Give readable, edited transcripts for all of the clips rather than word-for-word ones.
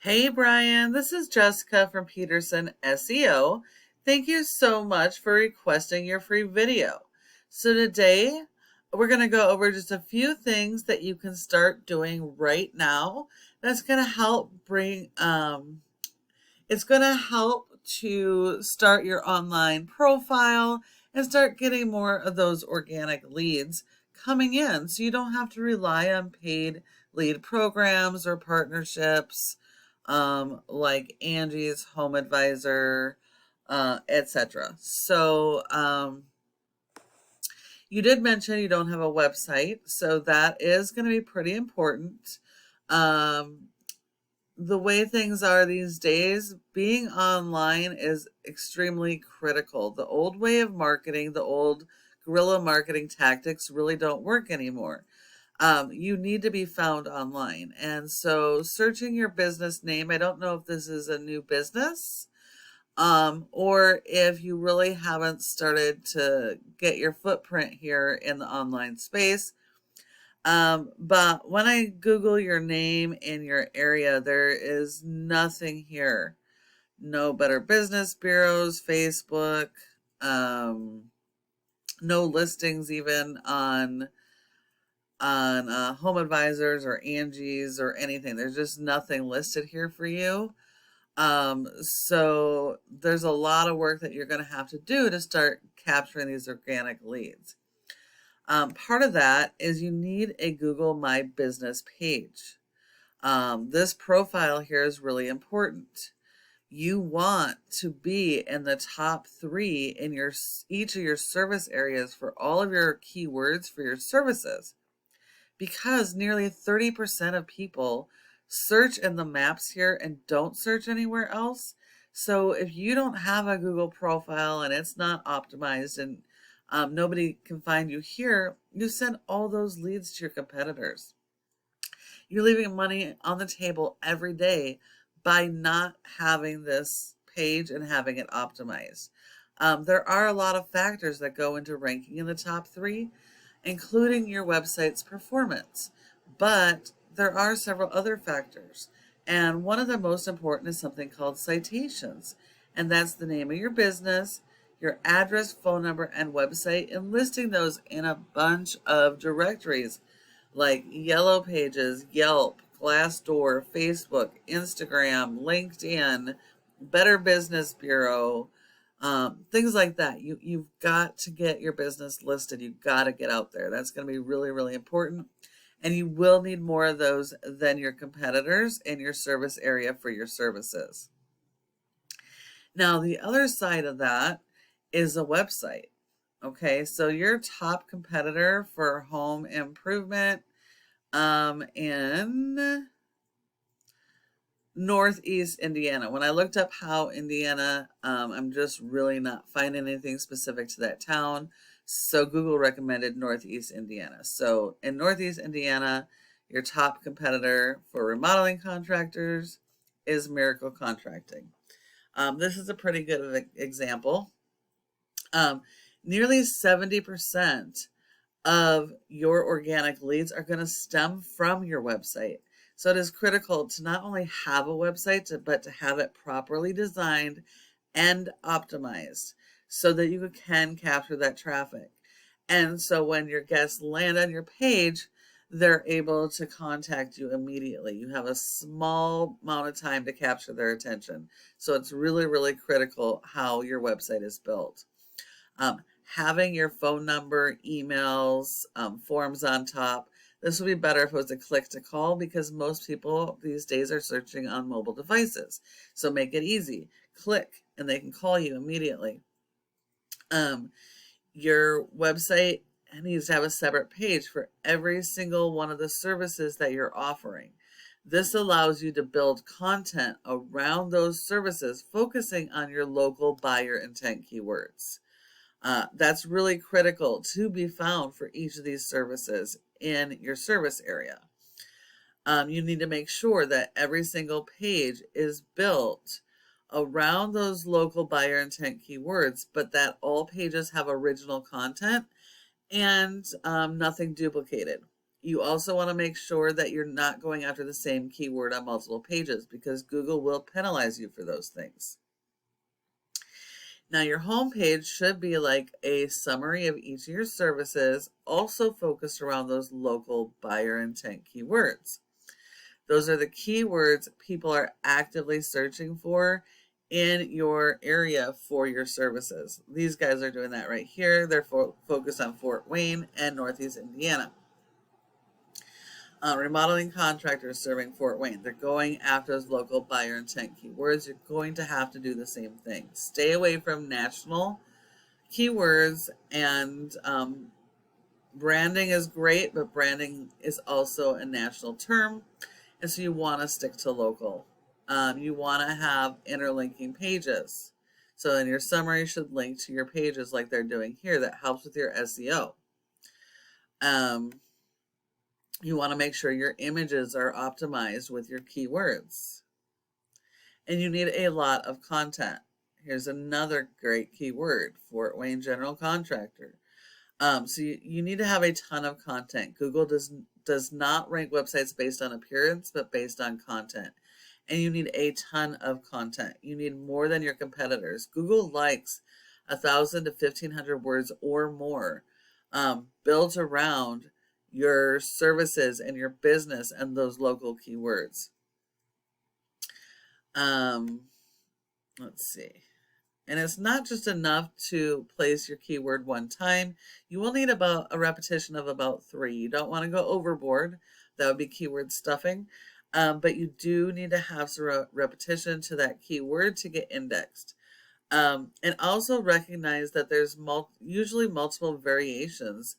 Hey Brian, this is Jessica from Peterson SEO. Thank you so much for requesting your free video. So today we're going to go over just a few things that you can start doing right now that's going to help it's going to help to start your online profile and start getting more of those organic leads coming in so you don't have to rely on paid lead programs or partnerships like Angie's Home Advisor, etc. You did mention you don't have a website, so that is going to be pretty important. Um, the way things are these days, being online is extremely critical. The old way of marketing, the old guerrilla marketing tactics really don't work anymore. You need to be found online. And so searching your business name, I don't know if this is a new business, or if you really haven't started to get your footprint here in the online space. But when I Google your name in your area, there is nothing here. No Better Business Bureaus, Facebook, no listings even on Home Advisors or Angie's or anything. There's just nothing listed here for you. So there's a lot of work that you're going to have to do to start capturing these organic leads. Part of that is you need a Google My Business page. This profile here is really important. You want to be in the top 3 in each of your service areas for all of your keywords for your services, because nearly 30% of people search in the maps here and don't search anywhere else. So if you don't have a Google profile and it's not optimized and nobody can find you here, you send all those leads to your competitors. You're leaving money on the table every day by not having this page and having it optimized. There are a lot of factors that go into ranking in the top 3, including your website's performance. But there are several other factors. And one of the most important is something called citations. And that's the name of your business, your address, phone number, and website, and listing those in a bunch of directories like Yellow Pages, Yelp, Glassdoor, Facebook, Instagram, LinkedIn, Better Business Bureau, things like that. You've got to get your business listed. You've got to get out there. That's going to be really, really important. And you will need more of those than your competitors in your service area for your services. Now, the other side of that is a website. Okay, so your top competitor for home improvement in Northeast Indiana. When I looked up how Indiana, I'm just really not finding anything specific to that town. So Google recommended Northeast Indiana. So in Northeast Indiana, your top competitor for remodeling contractors is Miracle Contracting. This is a pretty good example. Nearly 70% of your organic leads are going to stem from your website. So it is critical to not only have a website, but to have it properly designed and optimized so that you can capture that traffic. And so when your guests land on your page, they're able to contact you immediately. You have a small amount of time to capture their attention. So it's really, really critical how your website is built. Having your phone number, emails, forms on top. This would be better if it was a click to call, because most people these days are searching on mobile devices. So make it easy. Click and they can call you immediately. Your website needs to have a separate page for every single one of the services that you're offering. This allows you to build content around those services, focusing on your local buyer intent keywords. That's really critical to be found for each of these services in your service area. You need to make sure that every single page is built around those local buyer intent keywords, but that all pages have original content and nothing duplicated. You also want to make sure that you're not going after the same keyword on multiple pages, because Google will penalize you for those things. Now, your homepage should be like a summary of each of your services, also focused around those local buyer intent keywords. Those are the keywords people are actively searching for in your area for your services. These guys are doing that right here. They're focused on Fort Wayne and Northeast Indiana. Remodeling contractors serving Fort Wayne. They're going after those local buyer intent keywords. You're going to have to do the same thing. Stay away from national keywords, and branding is great, but branding is also a national term, and so you want to stick to local. You want to have interlinking pages. So in your summary should link to your pages like they're doing here. That helps with your SEO. You want to make sure your images are optimized with your keywords. And you need a lot of content. Here's another great keyword, Fort Wayne General Contractor. So you need to have a ton of content. Google does not rank websites based on appearance, but based on content. And you need a ton of content. You need more than your competitors. Google likes 1,000 to 1,500 words or more built around your services and your business and those local keywords. Let's see. And it's not just enough to place your keyword one time. You will need about a repetition of about 3. You don't want to go overboard. That would be keyword stuffing. But you do need to have some repetition to that keyword to get indexed. And also recognize that there's usually multiple variations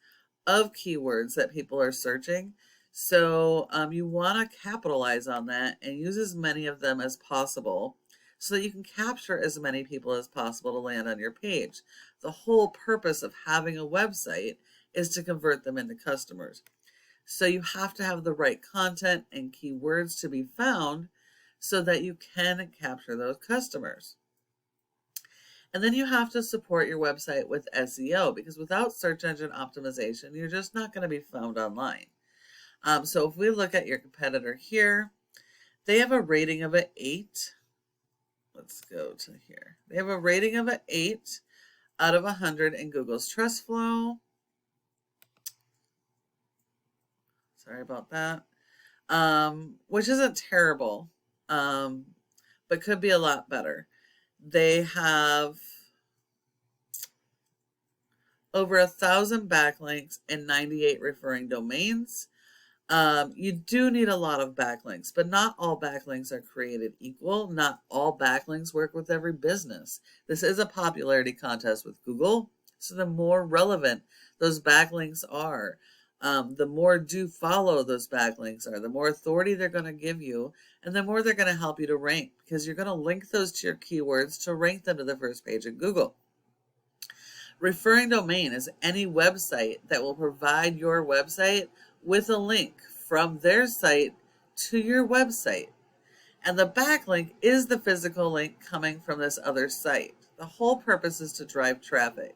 of keywords that people are searching. So you want to capitalize on that and use as many of them as possible, so that you can capture as many people as possible to land on your page. The whole purpose of having a website is to convert them into customers. So you have to have the right content and keywords to be found so that you can capture those customers. And then you have to support your website with SEO, because without search engine optimization, you're just not going to be found online. So if we look at your competitor here, they have a rating of an 8. Let's go to here. They have a rating of an 8 out of 100 in Google's Trust Flow. Sorry about that. Which isn't terrible, but could be a lot better. They have over 1,000 backlinks and 98 referring domains. You do need a lot of backlinks, but not all backlinks are created equal. Not all backlinks work with every business. This is a popularity contest with Google, so the more relevant those backlinks are, the more do follow those backlinks are, the more authority they're going to give you, and the more they're going to help you to rank, because you're going to link those to your keywords to rank them to the first page of Google. Referring domain is any website that will provide your website with a link from their site to your website. And the backlink is the physical link coming from this other site. The whole purpose is to drive traffic.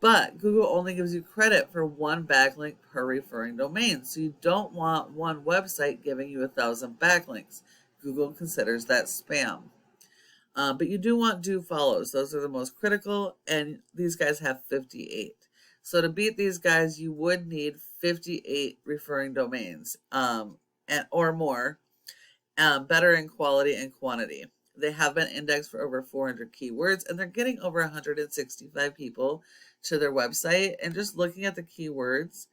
But Google only gives you credit for one backlink per referring domain. So you don't want one website giving you 1,000 backlinks. Google considers that spam. But you do want do follows. Those are the most critical, and these guys have 58. So to beat these guys, you would need 58 referring domains or more, better in quality and quantity. They have been indexed for over 400 keywords, and they're getting over 165 people to their website. And just looking at the keywords,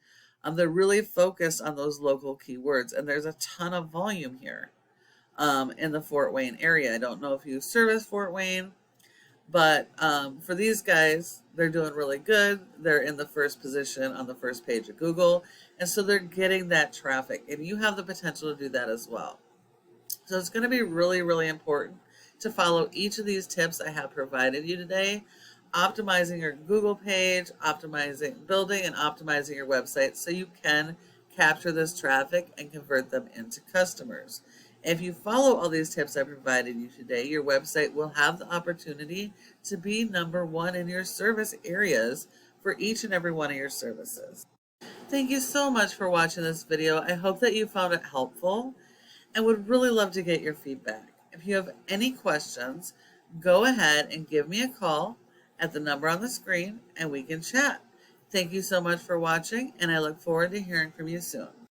they're really focused on those local keywords, and there's a ton of volume here in the Fort Wayne area. I don't know if you service Fort Wayne, but for these guys, they're doing really good. They're in the first position on the first page of Google, and so they're getting that traffic, and you have the potential to do that as well. So it's going to be really, really important to follow each of these tips I have provided you today. Optimizing your Google page, building and optimizing your website so you can capture this traffic and convert them into customers. If you follow all these tips I provided you today, your website will have the opportunity to be #1 in your service areas for each and every one of your services. Thank you so much for watching this video. I hope that you found it helpful and would really love to get your feedback. If you have any questions, go ahead and give me a call at the number on the screen and we can chat. Thank you so much for watching, and I look forward to hearing from you soon.